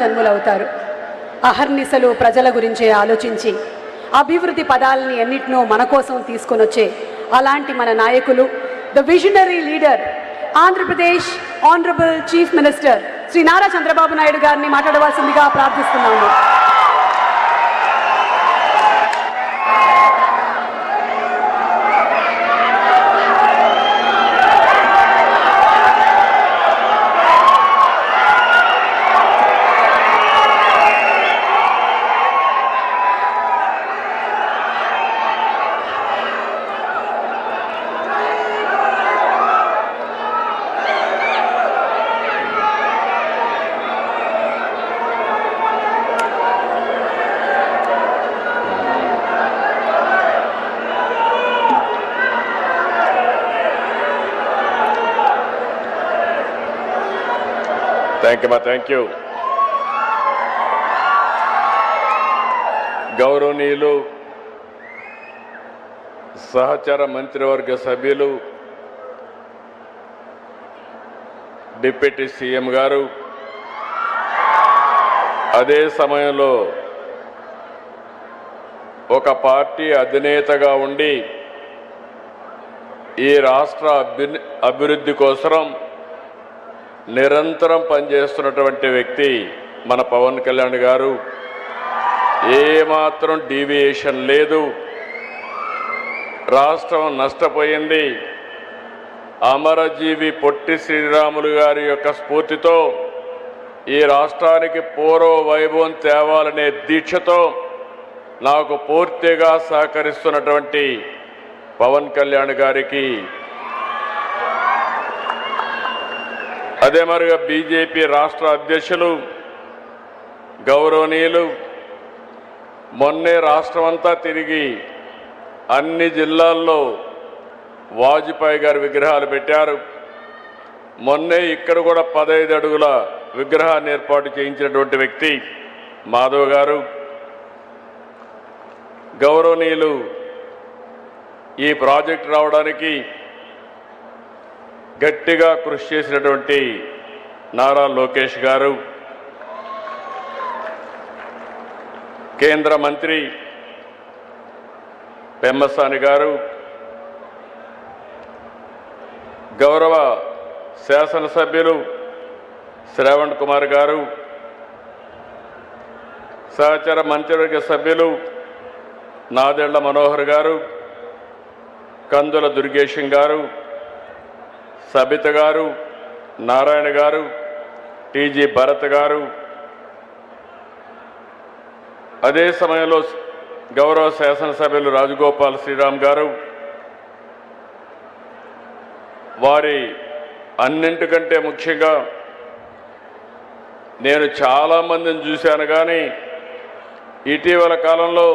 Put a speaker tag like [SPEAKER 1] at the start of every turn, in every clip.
[SPEAKER 1] జన్ములవుతారు. అహర్నిశలు ప్రజల గురించే ఆలోచించి అభివృద్ధి పదాలని ఎన్నిటినో మన కోసం తీసుకొని వచ్చే అలాంటి మన నాయకులు, the visionary leader, Andhra Pradesh honourable chief minister Shri Nara Chandrababu Naidu గారిని మాట్లాడవలసిందిగా ప్రార్థిస్తున్నాము.
[SPEAKER 2] Thank you. గౌరవనీయులు సహచర మంత్రివర్గ సభ్యులు, డిప్యూటీ సీఎం గారు, అదే సమయంలో ఒక పార్టీ అధినేతగా ఉండి ఈ రాష్ట్ర అభివృద్ధి కోసం నిరంతరం పనిచేస్తున్నటువంటి వ్యక్తి మన పవన్ కళ్యాణ్ గారు. ఏమాత్రం డీవియేషన్ లేదు. రాష్ట్రం నష్టపోయింది. అమరజీవి పొట్టి శ్రీరాములు గారి యొక్క స్ఫూర్తితో ఈ రాష్ట్రానికి పూర్వ వైభవం తేవాలనే దీక్షతో నాకు పూర్తిగా సహకరిస్తున్నటువంటి పవన్ కళ్యాణ్ గారికి, అదే మరిగా బీజేపీ రాష్ట్ర అధ్యక్షులు గౌరవనీయులు మొన్నే రాష్ట్రమంతా తిరిగి అన్ని జిల్లాల్లో వాజ్పేయి గారి విగ్రహాలు పెట్టారు. మొన్నే ఇక్కడ కూడా 15 అడుగుల విగ్రహాన్ని ఏర్పాటు చేయించినటువంటి వ్యక్తి మాధవ్ గారు. గౌరవనీయులు ఈ ప్రాజెక్ట్ రావడానికి గట్టిగా కృషి చేసినటువంటి నారా లోకేష్ గారు, కేంద్ర మంత్రి పెమ్మసాని గారు, గౌరవ శాసనసభ్యులు శ్రావణ్ కుమార్ గారు, సహచర మంత్రివర్గ సభ్యులు నాదెళ్ల మనోహర్ గారు, కందుల దుర్గేశం గారు, సబిత గారు, నారాయణ గారు, టీజీ భరత్ గారు, అదే సమయంలో గౌరవ శాసనసభ్యులు రాజగోపాల్ శ్రీరామ్ గారు, వారి అన్నింటికంటే ముఖ్యంగా నేను చాలామందిని చూశాను, కానీ ఇటీవల కాలంలో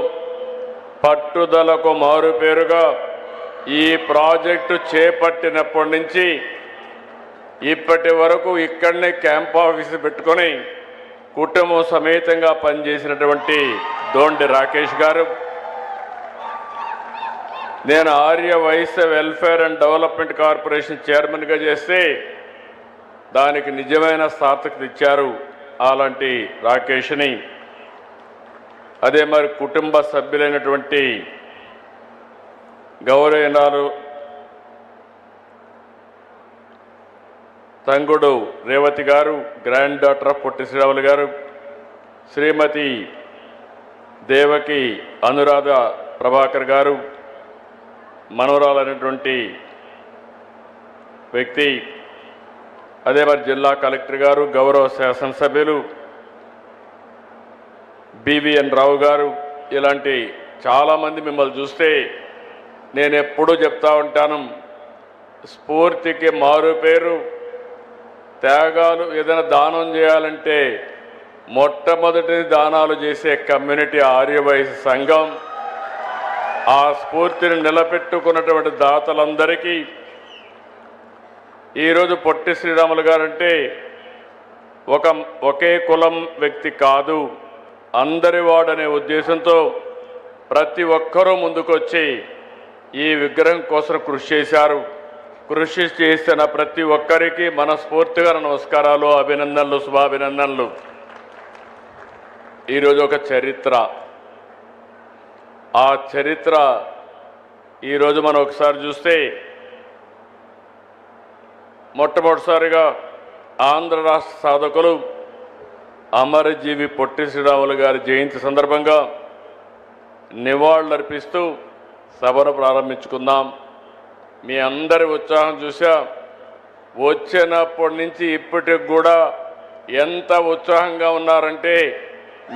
[SPEAKER 2] పట్టుదలకు మారుపేరుగా ఈ ప్రాజెక్టు చేపట్టినప్పటి నుంచి ఇప్పటి వరకు ఇక్కడనే క్యాంప్ ఆఫీసు పెట్టుకొని కుటుంబం సమేతంగా పనిచేసినటువంటి దోండి రాకేష్ గారు, నేను Arya Vysya welfare and development corporation చైర్మన్గా చేస్తే దానికి నిజమైన సార్థకత ఇచ్చారు అలాంటి రాకేష్ని. అదే మరి కుటుంబ సభ్యులైనటువంటి గౌరవనీయులు తంగుడు రేవతి గారు, grand daughter of Potti Sriramulu గారు, శ్రీమతి దేవకి అనురాధ ప్రభాకర్ గారు, మనవరాలైనటువంటి వ్యక్తి, అదే మరి జిల్లా కలెక్టర్ గారు, గౌరవ శాసనసభ్యులు బివిఎన్ రావు గారు, ఇలాంటి చాలామంది మిమ్మల్ని చూస్తే నేను ఎప్పుడూ చెప్తా ఉంటాను, స్ఫూర్తికి మారు పేరు త్యాగాలు. ఏదైనా దానం చేయాలంటే మొట్టమొదటి దానాలు చేసే కమ్యూనిటీ ఆర్యవైశ్య సంఘం. ఆ స్ఫూర్తిని నిలబెట్టుకున్నటువంటి దాతలందరికీ ఈరోజు పొట్టి శ్రీరాములు గారంటే ఒకే కులం వ్యక్తి కాదు, అందరి వాడనే ఉద్దేశంతో ప్రతి ఒక్కరూ ముందుకొచ్చి ఈ విగ్రహం కోసం కృషి చేశారు. కృషి చేసిన ప్రతి ఒక్కరికి మనస్ఫూర్తిగా నమస్కారాలు, అభినందనలు, శుభాభినందనలు. ఈరోజు ఒక చరిత్ర. ఆ చరిత్ర ఈరోజు మనం ఒకసారి చూస్తే మొట్టమొదటిసారిగా ఆంధ్ర రాష్ట్ర సాధకులు అమరజీవి పొట్టి శ్రీరాములు గారి జయంతి సందర్భంగా నివాళులర్పిస్తూ సభను ప్రారంభించుకుందాం. మీ అందరి ఉత్సాహం చూసా, వచ్చినప్పటి నుంచి ఇప్పటికి కూడా ఎంత ఉత్సాహంగా ఉన్నారంటే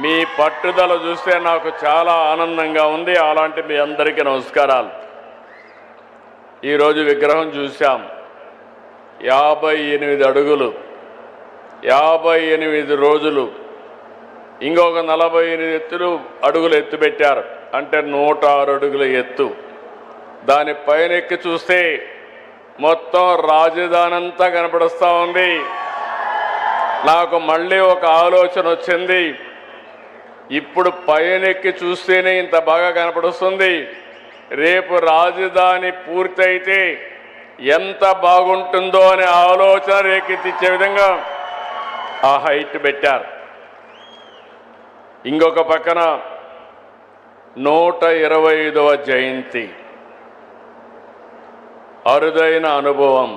[SPEAKER 2] మీ పట్టుదల చూస్తే నాకు చాలా ఆనందంగా ఉంది. అలాంటి మీ అందరికీ నమస్కారాలు. ఈరోజు విగ్రహం చూశాం, 58 అడుగులు, 58 రోజులు, ఇంకొక 48 అడుగులు ఎత్తు పెట్టారు, అంటే 106 అడుగుల ఎత్తు. దాని పైన ఎక్కి చూస్తే మొత్తం రాజధాని అంతా కనపడుస్తూ ఉంది. నాకు మళ్ళీ ఒక ఆలోచన వచ్చింది, ఇప్పుడు పైన ఎక్కి చూస్తేనే ఇంత బాగా కనపడుస్తుంది, రేపు రాజధాని పూర్తయితే ఎంత బాగుంటుందో అనే ఆలోచన రేకెత్తించే విధంగా ఆ హైట్ పెట్టారు. ఇంకొక పక్కన 125వ జయంతి, అరుదైన అనుభవం.